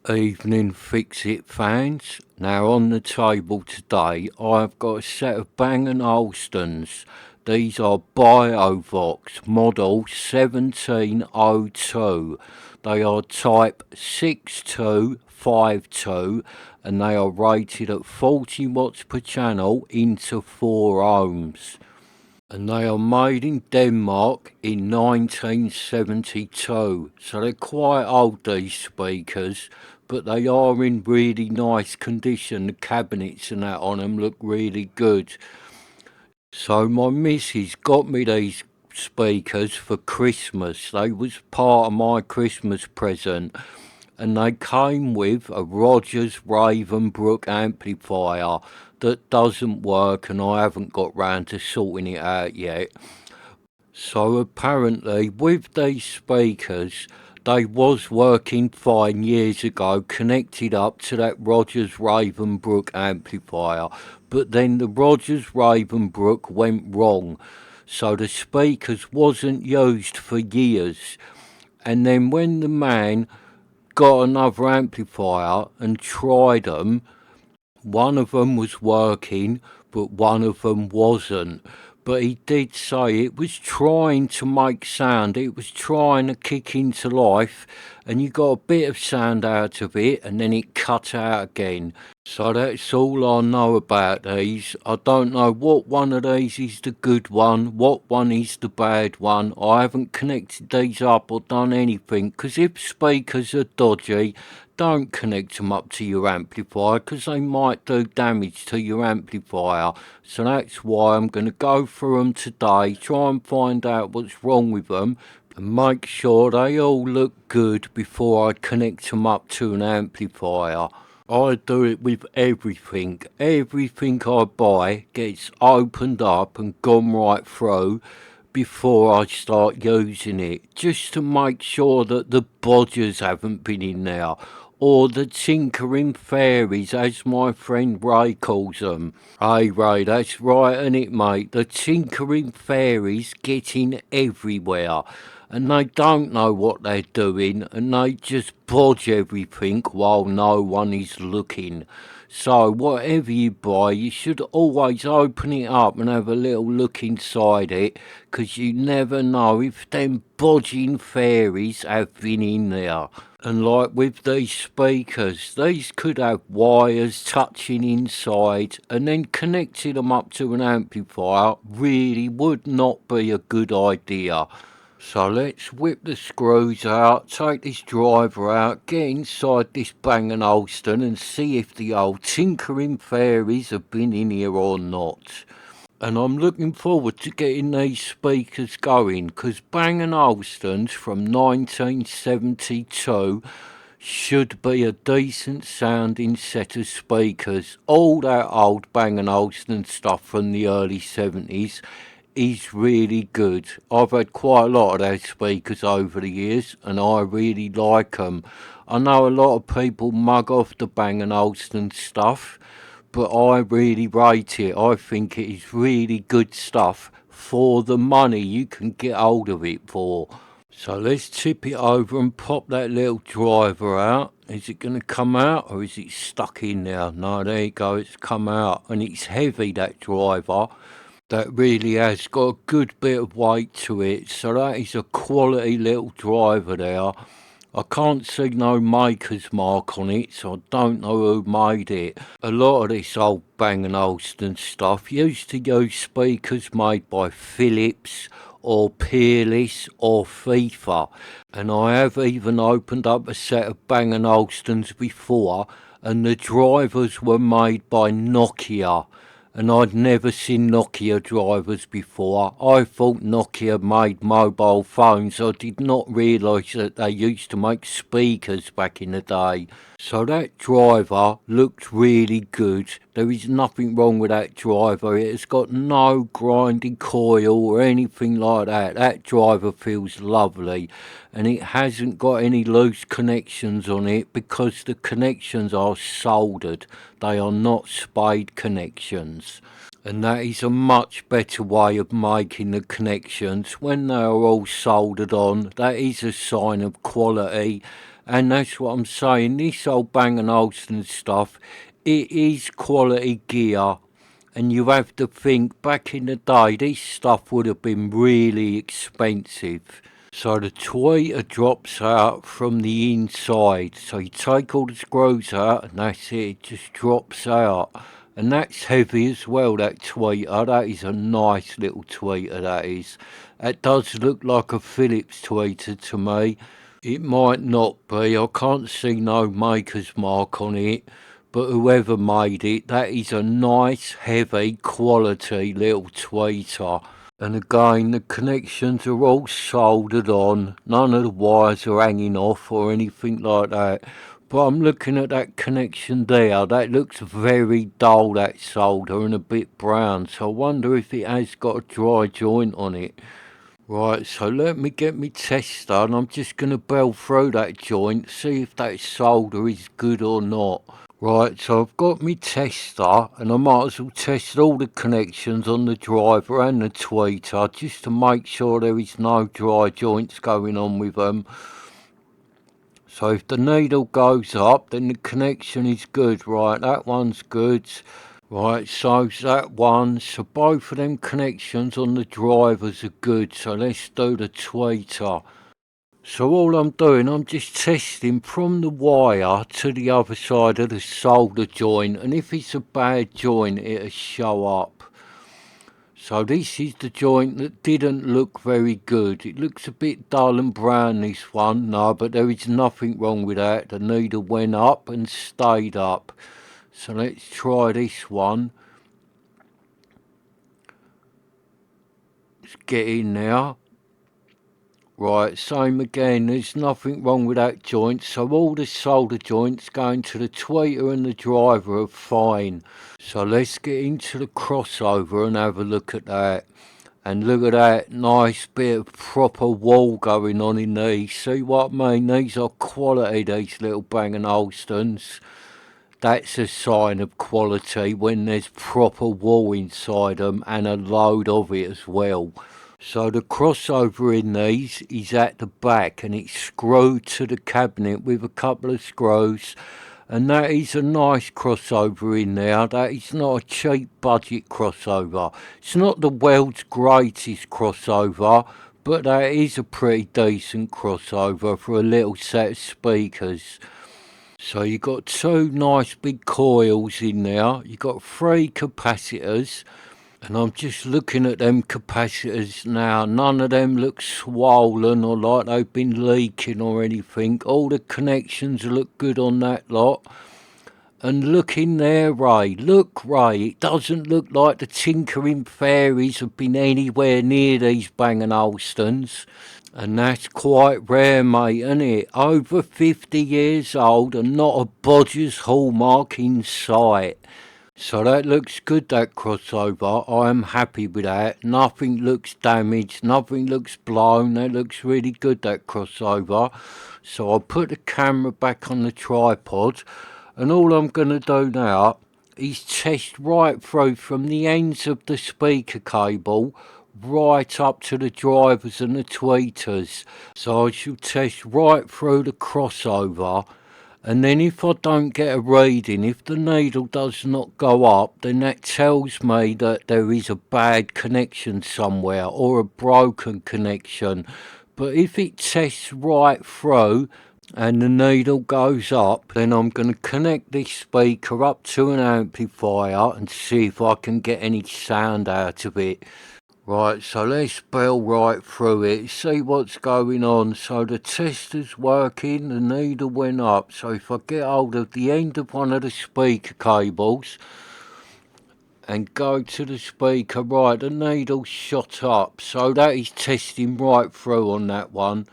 Evening Fix It fans. Now on the table today I've got a set of Bang& Olufsen's. These are Beovox model 1702. They are type 6252 and they are rated at 40 watts per channel into 4 ohms. And they are made in Denmark in 1972, so they're quite old, these speakers, but they are in really nice condition. The cabinets and that on them look really good. So my missus got me these speakers for Christmas. They was part of my Christmas present, and they came with a Rogers Ravenbrook amplifier that doesn't work, and I haven't got round to sorting it out yet. So apparently with these speakers, they was working fine years ago, connected up to that Rogers Ravenbrook amplifier, but then the Rogers Ravenbrook went wrong, so the speakers wasn't used for years. And then when the man got another amplifier and tried them, one of them was working, but one of them wasn't. But he did say it was trying to make sound, it was trying to kick into life, and you got a bit of sound out of it, and then it cut out again. So that's all I know about these. I don't know what one of these is the good one, what one is the bad one. I haven't connected these up or done anything, because if speakers are dodgy, don't connect them up to your amplifier, because they might do damage to your amplifier. So that's why I'm going to go through them today, try and find out what's wrong with them, and make sure they all look good before I connect them up to an amplifier. I do it with everything. Everything I buy gets opened up and gone right through before I start using it, just to make sure that the bodgers haven't been in there, or the tinkering fairies, as my friend Ray calls them. Hey Ray, that's right, ain't it, mate? The tinkering fairies get in everywhere, and they don't know what they're doing, and they just bodge everything while no one is looking. So whatever you buy, you should always open it up and have a little look inside it, 'cause you never know if them bodging fairies have been in there. And like with these speakers, these could have wires touching inside, and then connecting them up to an amplifier really would not be a good idea. So let's whip the screws out, take this driver out, get inside this Bang& Olufsen and see if the old tinkering fairies have been in here or not. And I'm looking forward to getting these speakers going, because Bang& Olufsen's from 1972 should be a decent sounding set of speakers. All that old Bang& Olufsen stuff from the early 70s is really good. I've had quite a lot of those speakers over the years, and I really like them. I know a lot of people mug off the Bang& Olufsen stuff, but I really rate it. I think it is really good stuff for the money you can get hold of it for. So let's tip it over and pop that little driver out. Is it going to come out, or is it stuck in there? No, there you go, it's come out. And it's heavy, that driver. That really has got a good bit of weight to it. So that is a quality little driver there. I can't see no maker's mark on it, so I don't know who made it. A lot of this old Bang& Olufsen stuff used to use speakers made by Philips or Peerless or Hifi, and I have even opened up a set of Bang& Olufsen's before, and the drivers were made by Nokia. And I'd never seen Nokia drivers before. I thought Nokia made mobile phones. I did not realise that they used to make speakers back in the day. So that driver looked really good. There is nothing wrong with that driver. It has got no grinding coil or anything like that. That driver feels lovely. And it hasn't got any loose connections on it, because the connections are soldered. They are not spade connections. And that is a much better way of making the connections. When they are all soldered on, that is a sign of quality. And that's what I'm saying, this old Bang & Olufsen stuff, it is quality gear. And you have to think, back in the day, this stuff would have been really expensive. So the tweeter drops out from the inside. So you take all the screws out and that's it, it just drops out. And that's heavy as well, that tweeter. That is a nice little tweeter, that is. That does look like a Phillips tweeter to me. It might not be, I can't see no maker's mark on it. But whoever made it, that is a nice, heavy, quality little tweeter. And again, the connections are all soldered on. None of the wires are hanging off or anything like that. But I'm looking at that connection there. That looks very dull, that solder, and a bit brown. So I wonder if it has got a dry joint on it. Right, so let me get my test done. I'm just going to bell through that joint, see if that solder is good or not. Right, so I've got my tester and I might as well test all the connections on the driver and the tweeter just to make sure there is no dry joints going on with them. So if the needle goes up, then the connection is good. Right, that one's good. Right, so's that one. So both of them connections on the drivers are good. So let's do the tweeter. So all I'm doing, I'm just testing from the wire to the other side of the solder joint, and if it's a bad joint, it'll show up. So this is the joint that didn't look very good. It looks a bit dull and brown, this one. No, but there is nothing wrong with that. The needle went up and stayed up. So let's try this one. Let's get in now. Right, same again, there's nothing wrong with that joint, so all the solder joints going to the tweeter and the driver are fine. So let's get into the crossover and have a look at that. And look at that nice bit of proper wall going on in these. See what I mean? These are quality, these little Bang & Olufsens. That's a sign of quality when there's proper wall inside them and a load of it as well. So the crossover in these is at the back and it's screwed to the cabinet with a couple of screws, and that is a nice crossover in there. That is not a cheap budget crossover. It's not the world's greatest crossover, but that is a pretty decent crossover for a little set of speakers. So you've got two nice big coils in there, you've got three capacitors. And I'm just looking at them capacitors now. None of them look swollen or like they've been leaking or anything. All the connections look good on that lot. And look in there, Ray. Look, Ray. It doesn't look like the tinkering fairies have been anywhere near these Bang & Olufsens. And that's quite rare, mate, isn't it? Over 50 years old and not a bodger's hallmark in sight. So that looks good, that crossover. I am happy with that. Nothing looks damaged, nothing looks blown. That looks really good, that crossover. So I'll put the camera back on the tripod, and all I'm going to do now is test right through from the ends of the speaker cable right up to the drivers and the tweeters. So I shall test right through the crossover. And then if I don't get a reading, if the needle does not go up, then that tells me that there is a bad connection somewhere or a broken connection. But if it tests right through and the needle goes up, then I'm going to connect this speaker up to an amplifier and see if I can get any sound out of it. Right, so let's bell right through it, see what's going on. So the tester's working, the needle went up. So if I get hold of the end of one of the speaker cables and go to the speaker, right, the needle's shot up. So that is testing right through on that one.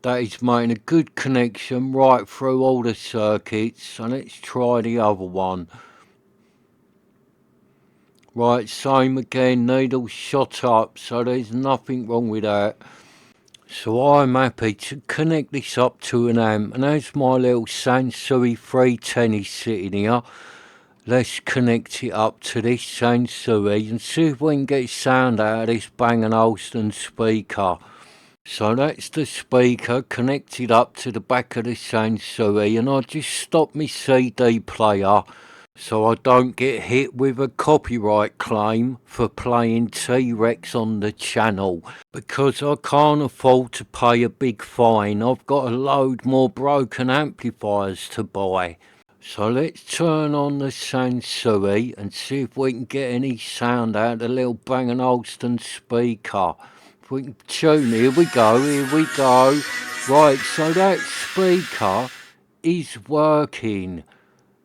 That is making a good connection right through all the circuits. So let's try the other one. Right, same again, needle shot up, so there's nothing wrong with that. So I'm happy to connect this up to an amp, and as my little Sansui 310 is sitting here, let's connect it up to this Sansui and see if we can get sound out of this Bang & Olufsen speaker. So that's the speaker connected up to the back of the Sansui, and I just stopped my CD player so I don't get hit with a copyright claim for playing T-Rex on the channel, because I can't afford to pay a big fine. I've got a load more broken amplifiers to buy. So let's turn on the Sansui and see if we can get any sound out of the little Bang & Olufsen speaker. If we can tune, here we go, here we go. Right, so that speaker is working.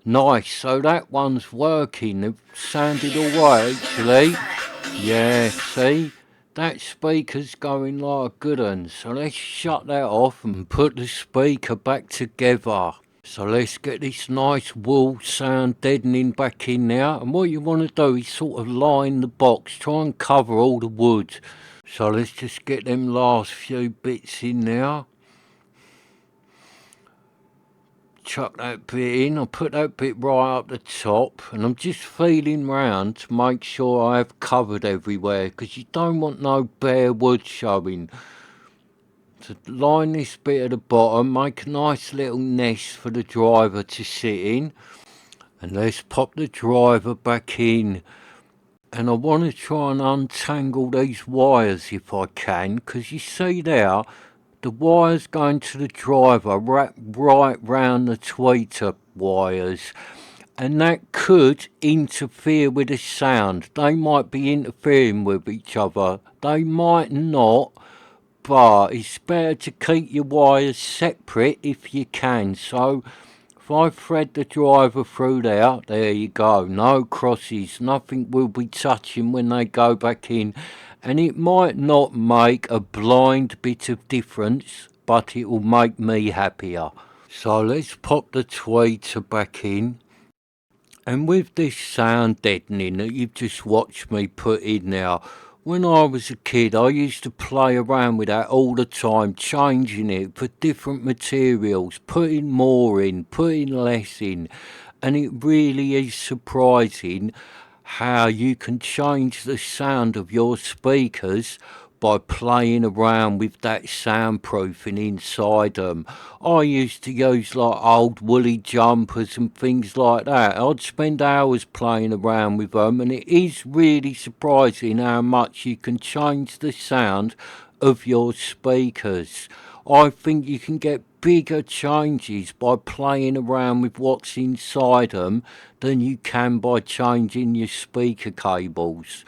Nice, so that one's working. It sounded alright actually. Yeah, see? That speaker's going like a good one. So let's shut that off and put the speaker back together. So let's get this nice wool sound deadening back in now. And what you want to do is sort of line the box, try and cover all the wood. So let's just get them last few bits in now. Chuck that bit in. I'll put that bit right up the top, and I'm just feeling round to make sure I have covered everywhere, because you don't want no bare wood showing. To line this bit at the bottom, make a nice little nest for the driver to sit in, and let's pop the driver back in. And I want to try and untangle these wires if I can, because you see there, the wires going to the driver wrap right round the tweeter wires, and that could interfere with the sound. They might be interfering with each other, they might not, but it's better to keep your wires separate if you can. So if I thread the driver through there you go, no crosses, nothing will be touching when they go back in, and it might not make a blind bit of difference, but it will make me happier. So let's pop the tweeter back in, and with this sound deadening that you've just watched me put in now, when I was a kid, I used to play around with that all the time, changing it for different materials, putting more in, putting less in, and it really is surprising how you can change the sound of your speakers by playing around with that soundproofing inside them. I used to use like old woolly jumpers and things like that. I'd spend hours playing around with them, and it is really surprising how much you can change the sound of your speakers. I think you can get bigger changes by playing around with what's inside them than you can by changing your speaker cables.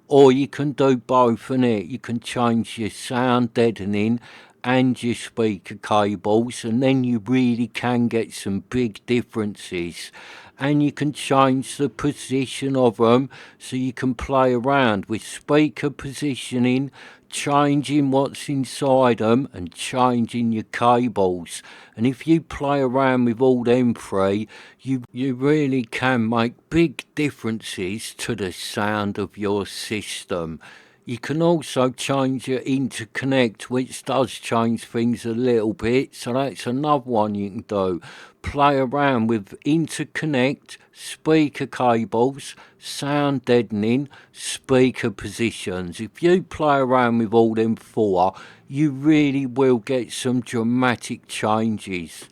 Or you can do both, innit? You can change your sound deadening and your speaker cables, and then you really can get some big differences. And you can change the position of them, so you can play around with speaker positioning, changing what's inside them, and changing your cables. And if you play around with all them three, you really can make big differences to the sound of your system. You can also change your interconnect, which does change things a little bit, so that's another one you can do. Play around with interconnect, speaker cables, sound deadening, speaker positions. If you play around with all them four, you really will get some dramatic changes.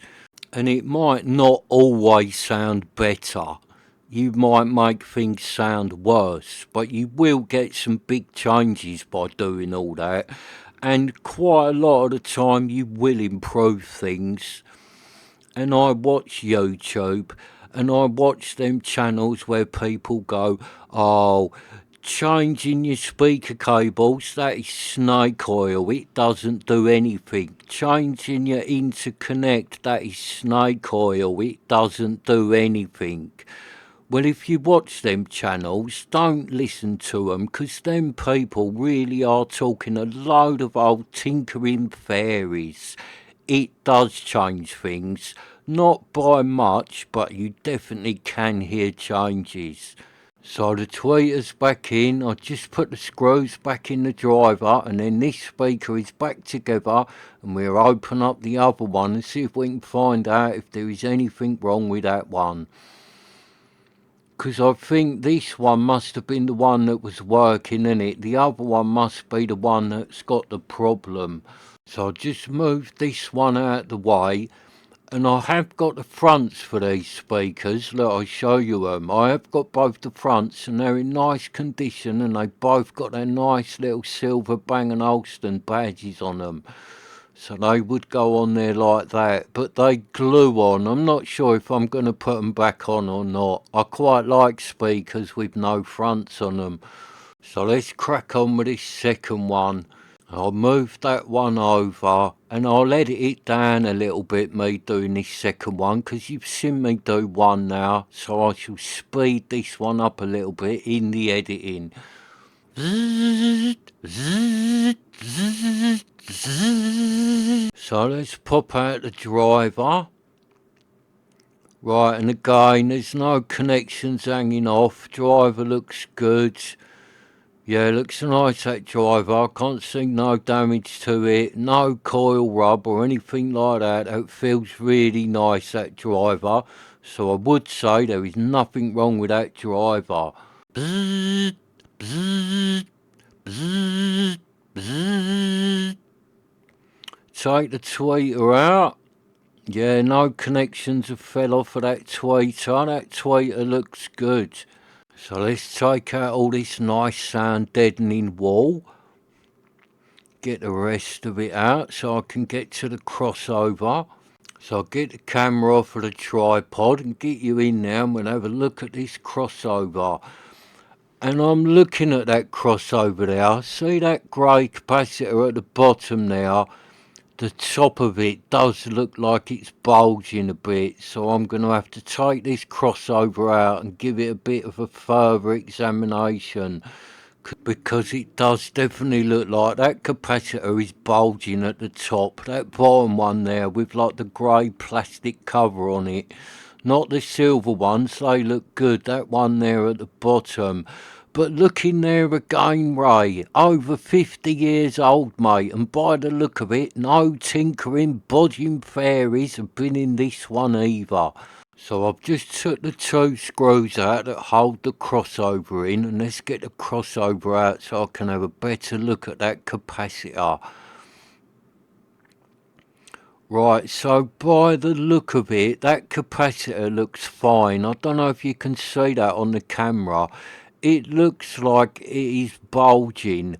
And it might not always sound better. You might make things sound worse, but you will get some big changes by doing all that. And quite a lot of the time you will improve things. And I watch YouTube, and I watch them channels where people go, oh, changing your speaker cables, that is snake oil, it doesn't do anything. Changing your interconnect, that is snake oil, it doesn't do anything. Well, if you watch them channels, don't listen to them, because them people really are talking a load of old tinkering fairies. It does change things, not by much, but you definitely can hear changes. So the tweeter's back in, I just put the screws back in the driver, and then this speaker is back together, and we'll open up the other one and see if we can find out if there is anything wrong with that one. because I think this one must have been the one that was working in it. The other one must be the one that's got the problem. So I just moved this one out of the way. And I have got the fronts for these speakers. Look, I'll show you them. I have got both the fronts and they're in nice condition and they both got their nice little silver Bang & Olufsen badges on them. So they would go on there like that, but they glue on. I'm not sure if I'm going to put them back on or not. I quite like speakers with no fronts on them. So let's crack on with this second one. I'll move that one over and I'll edit it down a little bit, me doing this second one, because you've seen me do one now, so I shall speed this one up a little bit in the editing. So let's pop out the driver. Right, and again, there's no connections hanging off. Driver looks good. Yeah, looks nice, that driver. I can't see no damage to it. No coil rub or anything like that. It feels really nice, that driver. So I would say there is nothing wrong with that driver. Bzzz, bzzz, bzzz, bzzz. Take the tweeter out. Yeah, no connections have fell off of that tweeter. That tweeter looks good. So let's take out all this nice sound deadening wool. Get the rest of it out so I can get to the crossover. So I'll get the camera off of the tripod and get you in now and we'll have a look at this crossover. And I'm looking at that crossover there. See that grey capacitor at the bottom there? The top of it does look like it's bulging a bit, so I'm going to have to take this crossover out and give it a bit of a further examination, because it does definitely look like that capacitor is bulging at the top. That bottom one there with like the grey plastic cover on it, not the silver ones, they look good. That one there at the bottom. But look in there again, Ray. Over 50 years old, mate, and by the look of it, no tinkering, bodging fairies have been in this one either. So I've just took the two screws out that hold the crossover in, and let's get the crossover out so I can have a better look at that capacitor. Right, so by the look of it, that capacitor looks fine. I don't know if you can see that on the camera. It looks like it is bulging,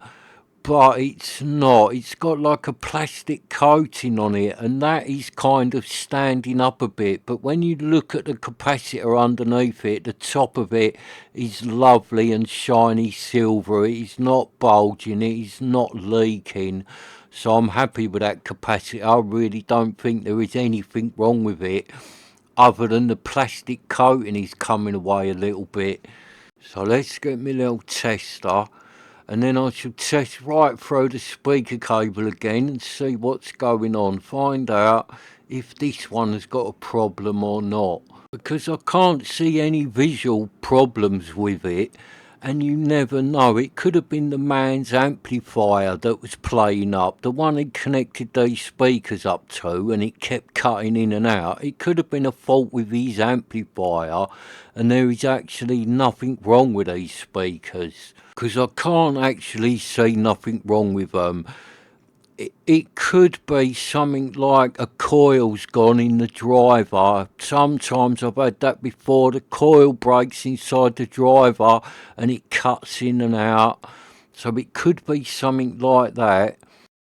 but it's not. It's got like a plastic coating on it, and that is kind of standing up a bit. But when you look at the capacitor underneath it, the top of it is lovely and shiny silver. It is not bulging, it is not leaking. So I'm happy with that capacitor. I really don't think there is anything wrong with it, other than the plastic coating is coming away a little bit. So let's get my little tester, and then I shall test right through the speaker cable again and see what's going on. Find out if this one has got a problem or not. Because I can't see any visual problems with it, and you never know. It could have been the man's amplifier that was playing up, the one he connected these speakers up to, and it kept cutting in and out. It could have been a fault with his amplifier, and there is actually nothing wrong with these speakers, because I can't actually see nothing wrong with them. It could be something like a coil's gone in the driver. Sometimes I've had that before. The coil breaks inside the driver and it cuts in and out. So it could be something like that.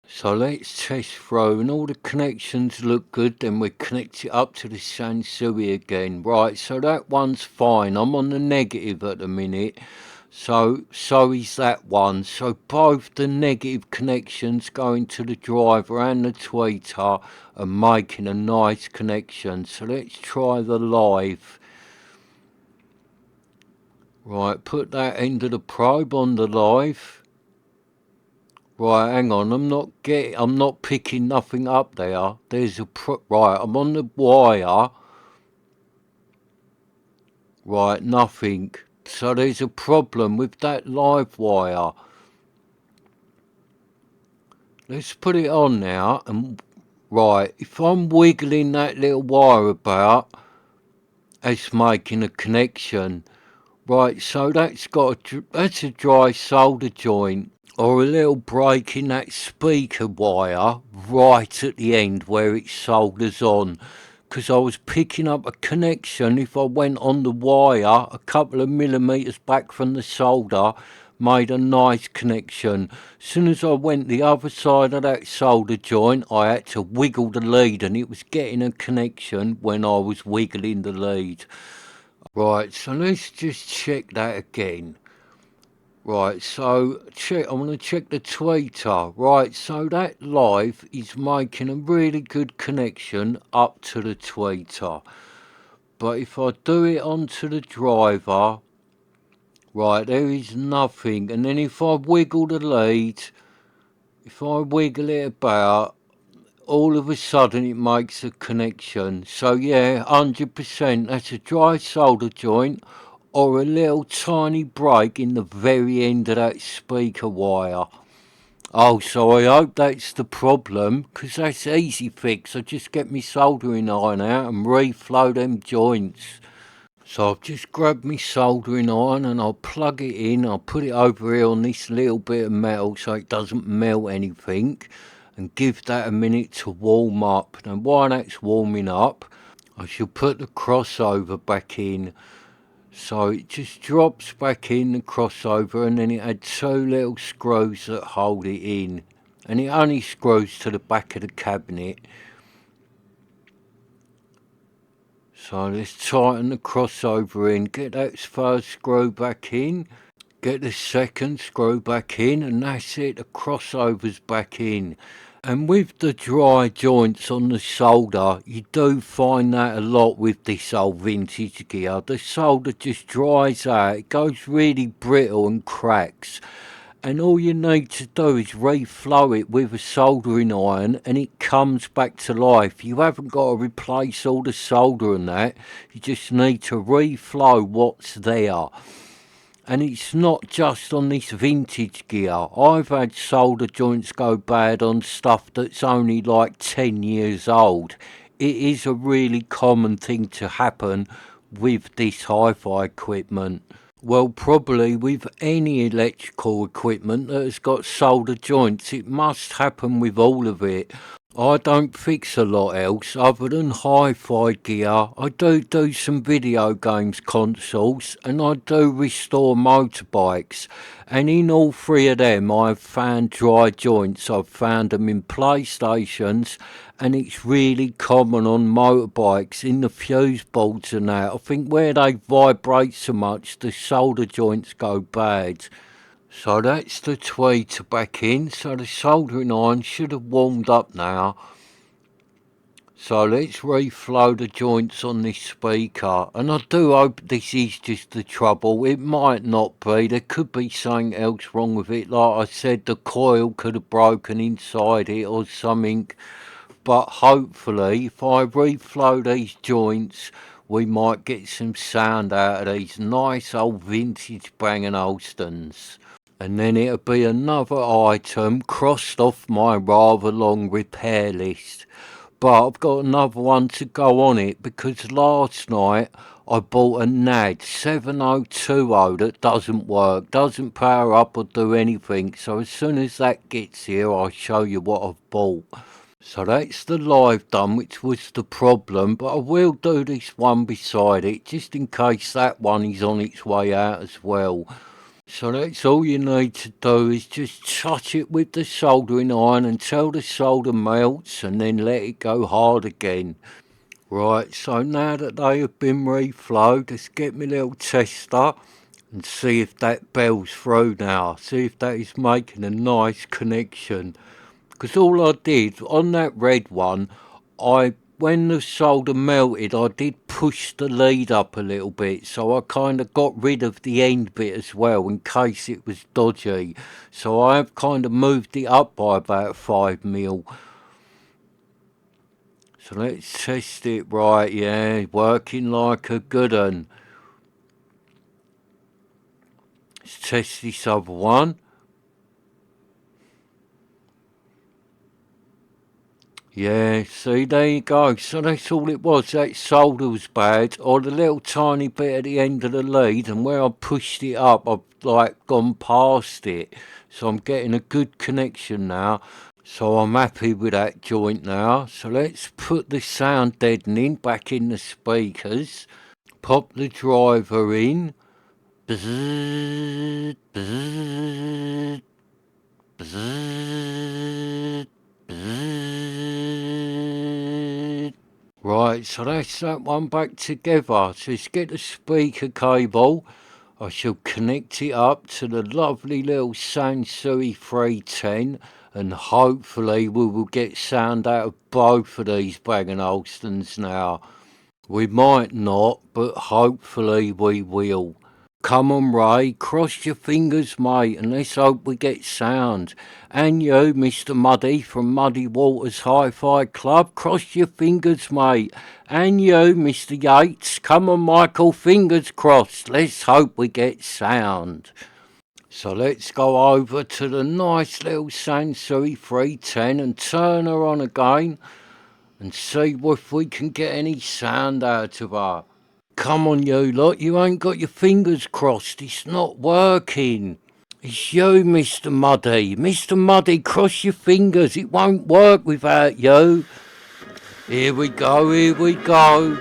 So let's test through, and all the connections look good. Then we connect it up to the Sansui again. Right, so that one's fine. I'm on the negative at the minute. So is that one. So both the negative connections going to the driver and the tweeter are making a nice connection. So let's try the live. Right, put that end of the probe on the live. Right, hang on, I'm not picking nothing up there. There's a right, I'm on the wire. Right, nothing. So there's a problem with that live wire. Let's put it on now, and right, if I'm wiggling that little wire about, it's making a connection. Right, so that's a dry solder joint, or a little break in that speaker wire right at the end where it solders on. Because I was picking up a connection if I went on the wire a couple of millimetres back from the solder, made a nice connection. As soon as I went the other side of that solder joint, I had to wiggle the lead, and it was getting a connection when I was wiggling the lead. Right, so let's just check that again. Right, so I want to check the tweeter. Right, so that live is making a really good connection up to the tweeter. But if I do it onto the driver, right, there is nothing. And then if I wiggle the lead, if I wiggle it about, all of a sudden it makes a connection. So yeah, 100%, that's a dry solder joint or a little tiny break in the very end of that speaker wire. Oh, so I hope that's the problem, 'cause that's easy fix. I just get me soldering iron out and reflow them joints. So I've just grabbed me soldering iron and I'll plug it in. I'll put it over here on this little bit of metal so it doesn't melt anything, and give that a minute to warm up. And while that's warming up, I shall put the crossover back in. So it just drops back in the crossover, and then it had two little screws that hold it in. And it only screws to the back of the cabinet. So let's tighten the crossover in, get that first screw back in, get the second screw back in, and that's it, the crossover's back in. And with the dry joints on the solder, you do find that a lot with this old vintage gear. The solder just dries out, it goes really brittle and cracks. And all you need to do is reflow it with a soldering iron and it comes back to life. You haven't got to replace all the solder and that. You just need to reflow what's there. And it's not just on this vintage gear. I've had solder joints go bad on stuff that's only like 10 years old. It is a really common thing to happen with this hi-fi equipment. Well, probably with any electrical equipment that has got solder joints, it must happen with all of it. I don't fix a lot else other than hi-fi gear. I do some video games consoles, and I do restore motorbikes. And in all three of them, I've found dry joints. I've found them in PlayStations, and it's really common on motorbikes, in the fuse boards and that. I think where they vibrate so much, the solder joints go bad. So that's the tweeter back in. So the soldering iron should have warmed up now. So let's reflow the joints on this speaker. And I do hope this is just the trouble. It might not be. There could be something else wrong with it. Like I said, the coil could have broken inside it or something. But hopefully, if I reflow these joints, we might get some sound out of these nice old vintage Bang & Olufsens. And then it'll be another item crossed off my rather long repair list. But I've got another one to go on it, because last night I bought a NAD 7020 that doesn't work, doesn't power up or do anything. So as soon as that gets here, I'll show you what I've bought. So that's the live done, which was the problem, but I will do this one beside it, just in case that one is on its way out as well. So that's all you need to do, is just touch it with the soldering iron until the solder melts, and then let it go hard again. Right, so now that they have been reflowed, let's get my little tester and see if that bell's through now. See if that is making a nice connection. Because all I did on that red one, when the solder melted, I did push the lead up a little bit, so I kind of got rid of the end bit as well in case it was dodgy. So I have kind of moved it up by about 5mm. So let's test it. Right, yeah, working like a good un. Let's test this other one. Yeah, see, there you go. So that's all it was. That solder was bad, or the little tiny bit at the end of the lead, and where I pushed it up, I've like gone past it. So I'm getting a good connection now. So I'm happy with that joint now. So let's put the sound deadening back in the speakers. Pop the driver in. Bzzzt, bzzzt, bzzzt, bzzzt. Right, so that's that one back together. So let's get the speaker cable. I shall connect it up to the lovely little Sansui 310, and hopefully we will get sound out of both of these Bang & Olufsens now. We might not, but hopefully we will. Come on, Ray, cross your fingers, mate, and let's hope we get sound. And you, Mr. Muddy from Muddy Waters Hi-Fi Club, cross your fingers, mate. And you, Mr. Yates, come on, Michael, fingers crossed. Let's hope we get sound. So let's go over to the nice little Sansui 310 and turn her on again and see if we can get any sound out of her. Come on, you lot, you ain't got your fingers crossed. It's not working. It's you, Mr. Muddy. Mr. Muddy, cross your fingers. It won't work without you. Here we go, here we go.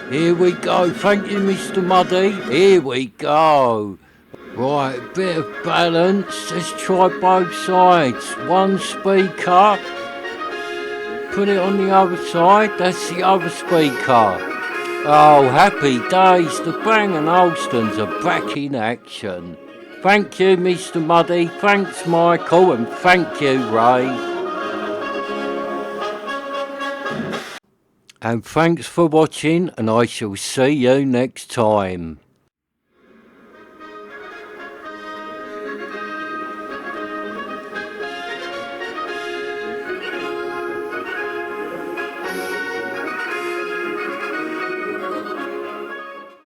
Here we go. Thank you, Mr. Muddy. Here we go. Right, a bit of balance. Let's try both sides. One speaker. Put it on the other side. That's the other speaker. Oh, happy days, the Bang & Olufsens are back in action. Thank you, Mr. Muddy, thanks, Michael, and thank you, Ray. And thanks for watching, and I shall see you next time.